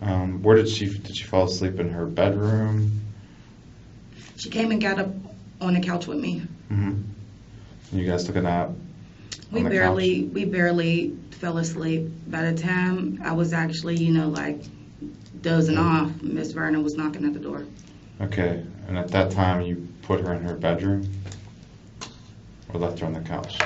Where did she fall asleep in her bedroom? She came and got up on the couch with me. Mm-hmm. You guys took a nap We on the barely fell asleep. By the time I was actually, like dozing off, Miss Vernon was knocking at the door. Okay, and at that time you put her in her bedroom or left her on the couch?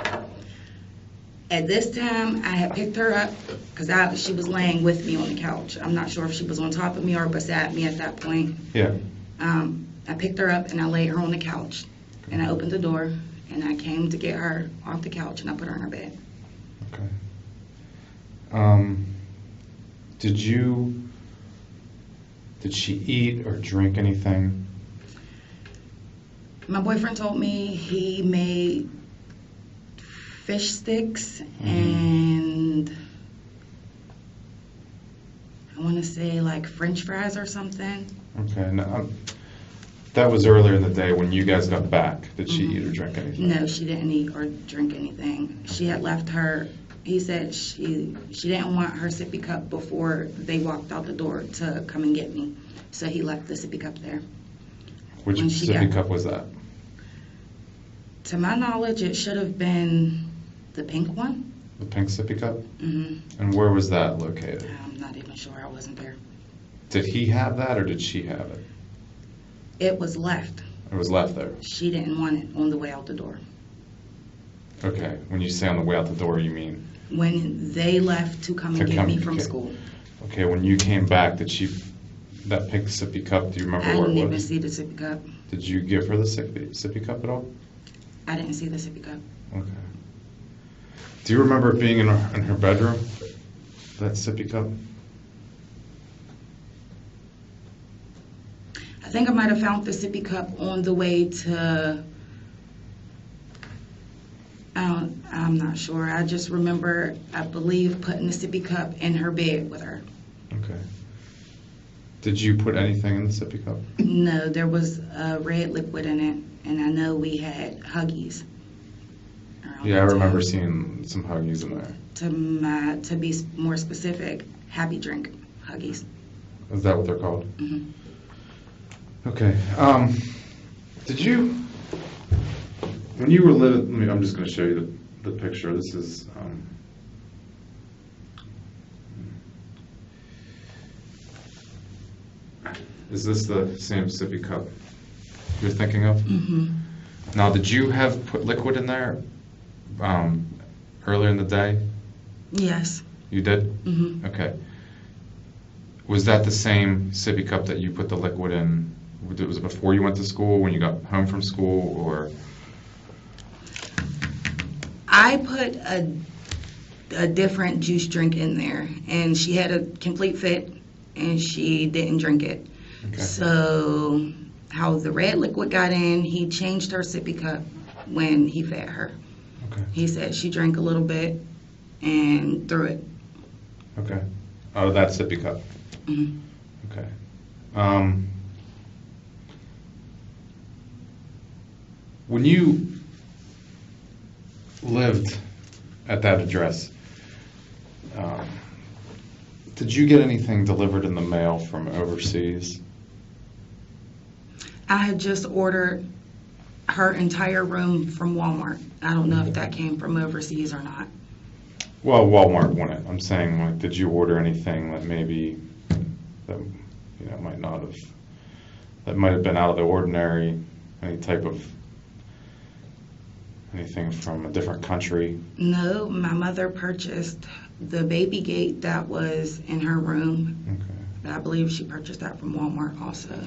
At this time, I had picked her up because she was laying with me on the couch. I'm not sure if she was on top of me or beside me at that point. Yeah. I picked her up and I laid her on the couch. And I opened the door and I came to get her off the couch and I put her in her bed. Okay. Did she eat or drink anything? My boyfriend told me he made fish sticks and I want to say like French fries or something. Okay. Now, that was earlier in the day when you guys got back. Did she eat or drink anything? No, she didn't eat or drink anything. She had left her. He said she didn't want her sippy cup before they walked out the door to come and get me. So he left the sippy cup there. Which sippy cup was that? To my knowledge, it should have been the pink one. The pink sippy cup? Mm-hmm. And where was that located? I'm not even sure. I wasn't there. Did he have that or did she have it? It was left. It was left there. She didn't want it on the way out the door. Okay. When you say on the way out the door, you mean? When they left to come and get me from okay. school. Okay, when you came back, that pink sippy cup, do you remember I where didn't it even was? see the sippy cup. Did you give her the sippy cup at all? I didn't see the sippy cup. Okay. Do you remember it being in her bedroom, that sippy cup? I think I might have found the sippy cup on the way to, I'm not sure. I just remember, I believe, putting the sippy cup in her bed with her. Okay. Did you put anything in the sippy cup? No, there was a red liquid in it, and I know we had Huggies. Yeah, I remember seeing some Huggies in there. To be more specific, Happy Drink Huggies. Is that what they're called? Mm-hmm. Okay. Did you, when you were living, I'm just going to show you the picture. This is, is this the same sippy cup you're thinking of? Mm-hmm. Now, did you have put liquid in there earlier in the day? Yes. You did? Mm-hmm. Okay. Was that the same sippy cup that you put the liquid in? Was it before you went to school, when you got home from school, or? I put a different juice drink in there, and she had a complete fit, and she didn't drink it. Okay. So how the red liquid got in, he changed her sippy cup when he fed her. Okay. He said she drank a little bit and threw it. Okay. Out of that sippy cup. Mm-hmm. Okay. When you lived at that address, did you get anything delivered in the mail from overseas? I had just ordered her entire room from Walmart. I don't know if that came from overseas or not. Well, Walmart won it. I'm saying, like, did you order anything that maybe that might have been out of the ordinary? Any type of anything from a different country? No, my mother purchased the baby gate that was in her room. Okay. I believe she purchased that from Walmart also.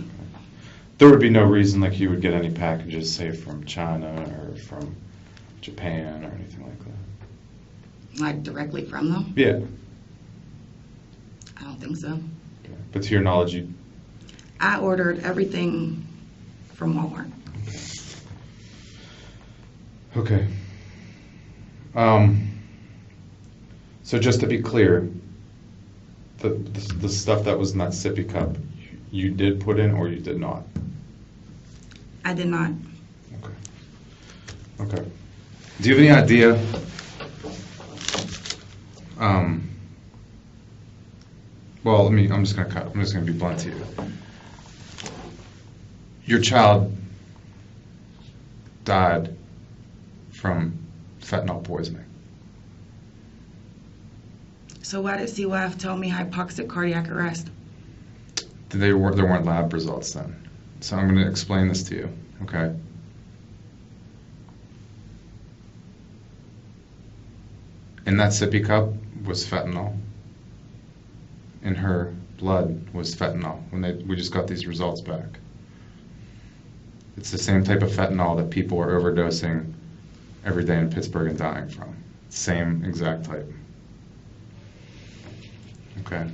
There would be no reason like you would get any packages, say, from China or from Japan or anything like that. Like directly from them? Yeah. I don't think so. Okay. But to your knowledge, I ordered everything from Walmart. Okay. So just to be clear, the stuff that was in that sippy cup, you did put in or you did not? I did not. Okay. Okay. Do you have any idea well, I'm just gonna be blunt to you. Your child died from fentanyl poisoning. So why did CYF tell me hypoxic cardiac arrest? There weren't lab results then. So I'm going to explain this to you, okay? In that sippy cup was fentanyl. In her blood was fentanyl. We just got these results back. It's the same type of fentanyl that people are overdosing every day in Pittsburgh and dying from. Same exact type. Okay.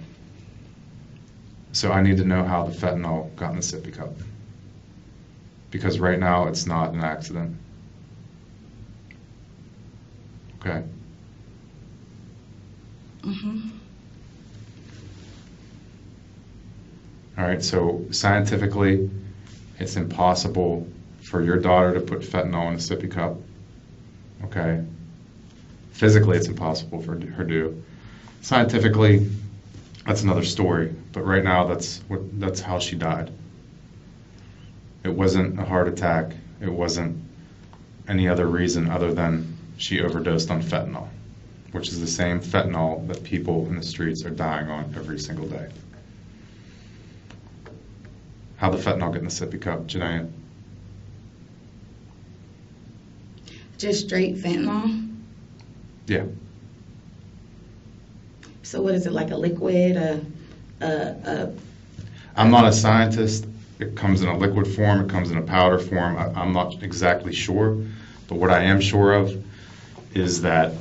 So I need to know how the fentanyl got in the sippy cup. Because right now it's not an accident. Okay. All right, so scientifically, it's impossible for your daughter to put fentanyl in a sippy cup. Okay. Physically, it's impossible for her to do. Scientifically, that's another story. But right now, that's how she died. It wasn't a heart attack. It wasn't any other reason other than she overdosed on fentanyl, which is the same fentanyl that people in the streets are dying on every single day. How'd the fentanyl get in the sippy cup, Janaea? Just straight fentanyl? Yeah. So what is it, like a liquid, I'm not a scientist. It comes in a liquid form. It comes in a powder form. I'm not exactly sure. But what I am sure of is that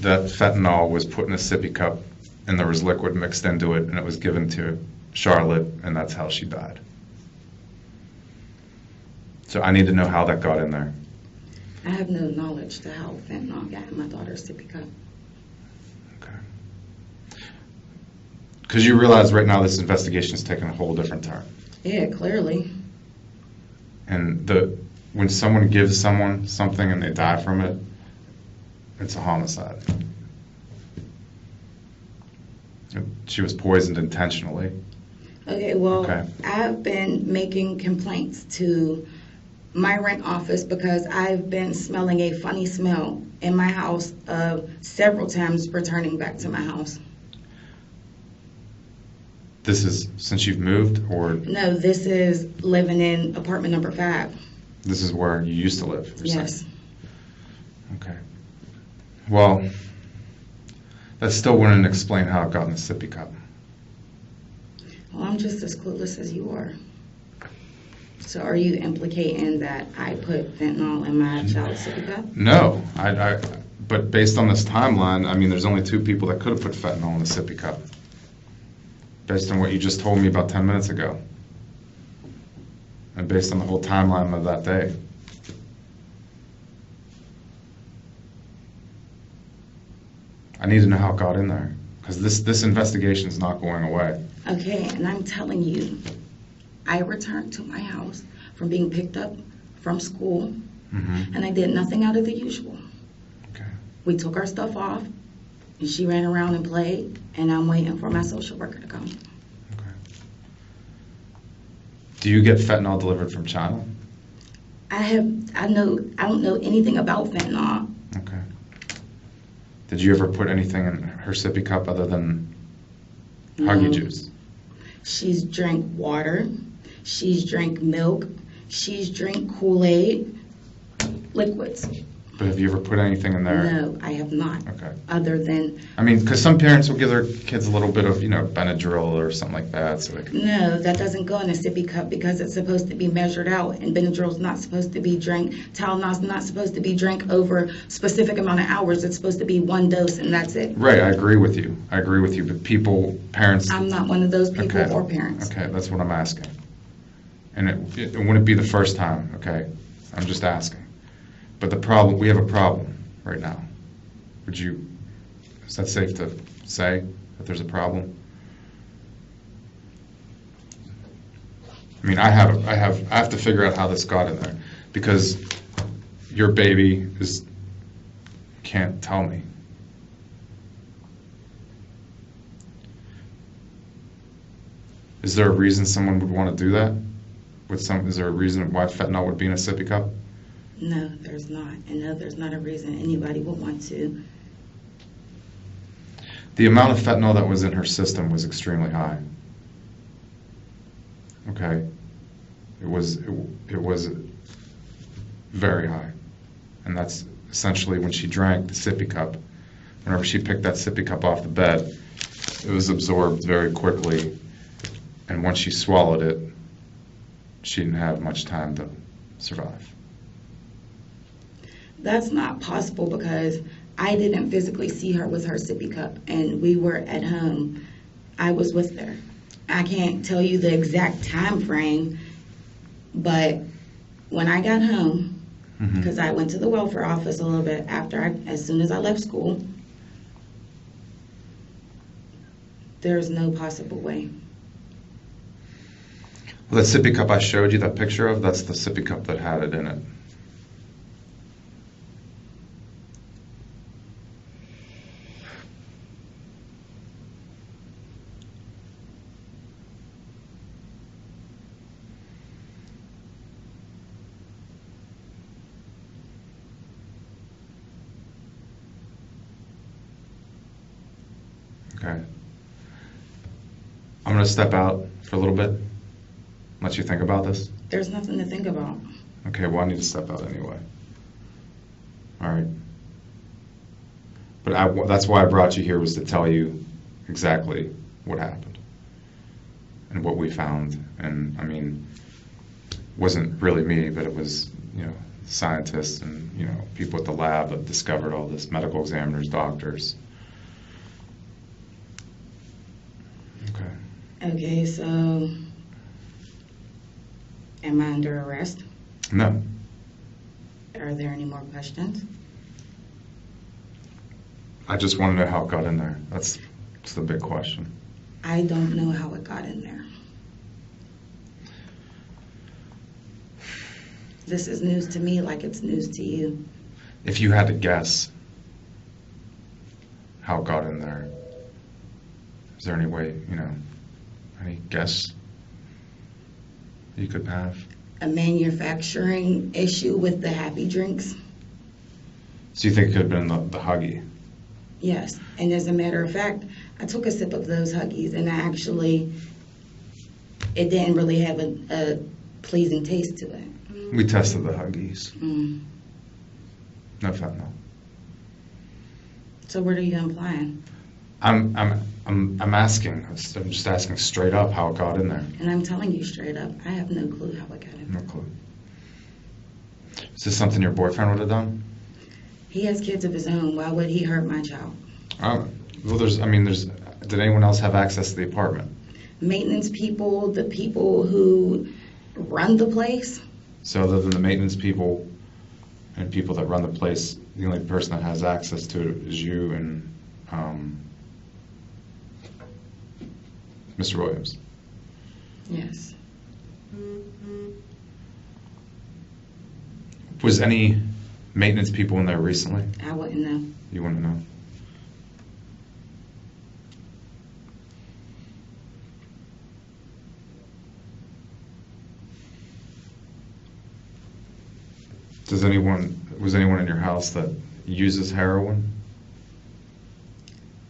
fentanyl was put in a sippy cup and there was liquid mixed into it and it was given to Charlotte and that's how she died. So I need to know how that got in there. I have no knowledge to how fentanyl got in my daughter's sippy cup. Okay. Because you realize right now this investigation is taking a whole different turn. Yeah, clearly. And when someone gives someone something and they die from it, it's a homicide. She was poisoned intentionally. Okay, well, Okay. I've been making complaints to my rent office because I've been smelling a funny smell in my house several times returning back to my house. This is since you've moved, or No, this is living in apartment number 5. this is where you used to live? You're Yes. saying? Okay. Well, that still wouldn't explain how it got in the sippy cup. Well, I'm just as clueless as you are. So are you implicating that I put fentanyl in my child's sippy cup? No, but based on this timeline, I mean, there's only 2 people that could have put fentanyl in the sippy cup. Based on what you just told me about 10 minutes ago. And based on the whole timeline of that day. I need to know how it got in there. Because this investigation is not going away. Okay, and I'm telling you, I returned to my house from being picked up from school, and I did nothing out of the usual. Okay. We took our stuff off, and she ran around and played, and I'm waiting for my social worker to come. Okay. Do you get fentanyl delivered from China? I don't know anything about fentanyl. Okay. Did you ever put anything in her sippy cup other than Huggy No. juice? She's drank water, she's drank milk, she's drank Kool-Aid, liquids. But have you ever put anything in there? No, I have not. Okay. Other than, I mean, because some parents will give their kids a little bit of, Benadryl or something like that, so they can. no, that doesn't go in a sippy cup because it's supposed to be measured out, and Benadryl's not supposed to be drank. Tylenol's not supposed to be drank over a specific amount of hours. It's supposed to be 1 dose, and that's it. Right, I agree with you. But parents. I'm not one of those people Okay. or parents. Okay, that's what I'm asking. And it wouldn't be the first time, okay? I'm just asking. But we have a problem right now. Is that safe to say that there's a problem? I mean, I have to figure out how this got in there because your baby can't tell me. Is there a reason someone would want to do that? Is there a reason why fentanyl would be in a sippy cup? No, there's not. And no, there's not a reason anybody would want to. The amount of fentanyl that was in her system was extremely high. Okay? It was very high. And that's essentially when she drank the sippy cup. Whenever she picked that sippy cup off the bed, it was absorbed very quickly. And once she swallowed it, she didn't have much time to survive. That's not possible because I didn't physically see her with her sippy cup, and we were at home. I was with her. I can't tell you the exact time frame, but when I got home, because I went to the welfare office a little bit as soon as I left school, there's no possible way. Well, that sippy cup I showed you that picture of, that's the sippy cup that had it in it. Okay. I'm going to step out for a little bit, let you think about this. There's nothing to think about. Okay, well, I need to step out anyway. All right. But that's why I brought you here, was to tell you exactly what happened and what we found. And, I mean, it wasn't really me, but it was, scientists and, people at the lab that discovered all this, medical examiners, doctors. Okay. Okay, so am I under arrest? No. Are there any more questions? I just want to know how it got in there. That's the big question. I don't know how it got in there. This is news to me like it's news to you. If you had to guess how it got in there, is there any way, any guess you could have? A manufacturing issue with the happy drinks? So you think it could have been the Huggy? Yes, and as a matter of fact, I took a sip of those Huggies and it didn't really have a pleasing taste to it. We tested the Huggies. Mm. No fentanyl. So what are you implying? I'm asking. I'm just asking straight up how it got in there. And I'm telling you straight up, I have no clue how it got in. No clue. Is this something your boyfriend would have done? He has kids of his own. Why would he hurt my child? Well, did anyone else have access to the apartment? Maintenance people, the people who run the place. So other than the maintenance people and people that run the place, the only person that has access to it is you and Mr. Williams. Yes. Was any maintenance people in there recently? I wouldn't know. You wouldn't know? Was anyone in your house that uses heroin?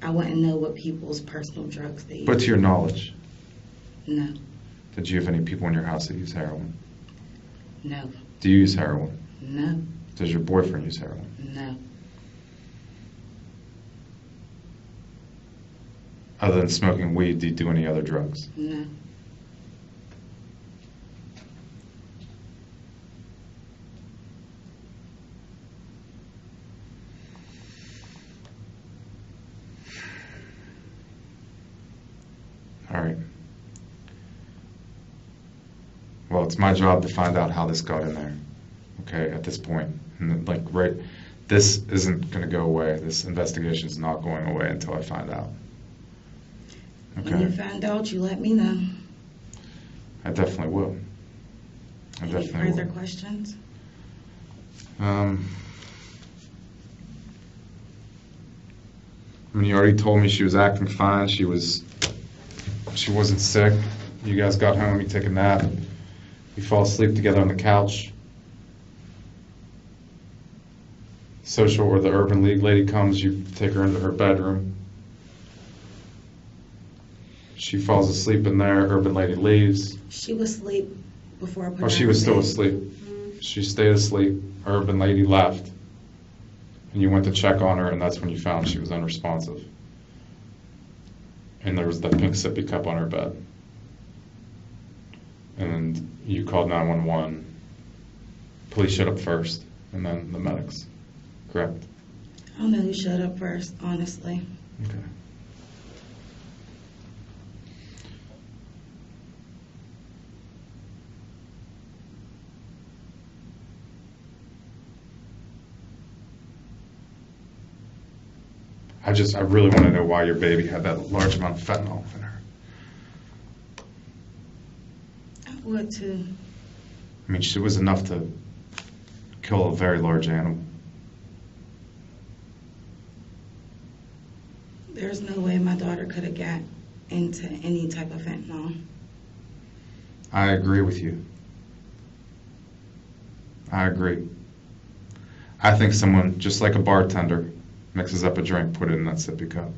I wouldn't know what people's personal drugs they use. But to your knowledge, No. did you have any people in your house that use heroin? No. Do you use heroin? No. Does your boyfriend use heroin? No. Other than smoking weed, do you do any other drugs? No. All right. Well, it's my job to find out how this got in there. Okay, at this point. And this isn't going to go away. This investigation is not going away until I find out. When you Okay? find out, you let me know. I definitely will. Any further questions? You already told me she was acting fine. She wasn't sick. You guys got home, you take a nap, you fall asleep together on the couch. Social or the Urban League lady comes, you take her into her bedroom. She falls asleep in there, Urban Lady leaves. She was asleep before I put her Oh, she in was still bed. asleep. She stayed asleep, Urban Lady left. And you went to check on her, and that's when you found she was unresponsive. And there was that pink sippy cup on her bed. And you called 911. Police showed up first, and then the medics. Correct? I don't know who showed up first, honestly. Okay. I really want to know why your baby had that large amount of fentanyl in her. I would too. I mean, it was enough to kill a very large animal. There's no way my daughter could have got into any type of fentanyl. I agree with you. I agree. I think someone, just like a bartender, mixes up a drink, put it in that sippy cup.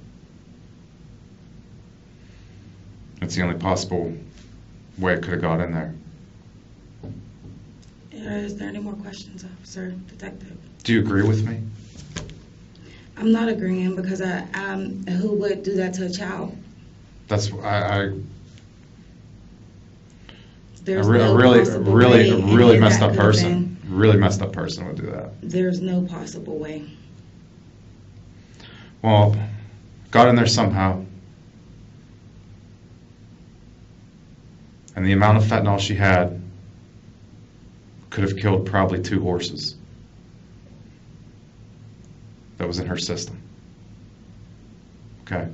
It's the only possible way it could have got in there. Is there any more questions, officer, detective? Do you agree with me? I'm not agreeing because who would do that to a child? That's I There's a no really possible way any really of messed that up could have person. Really messed up person would do that. There's no possible way. Well, got in there somehow. And the amount of fentanyl she had could have killed probably 2 horses that was in her system. Okay.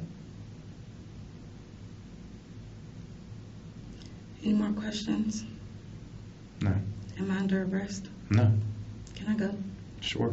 Any more questions? No. Am I under arrest? No. Can I go? Sure.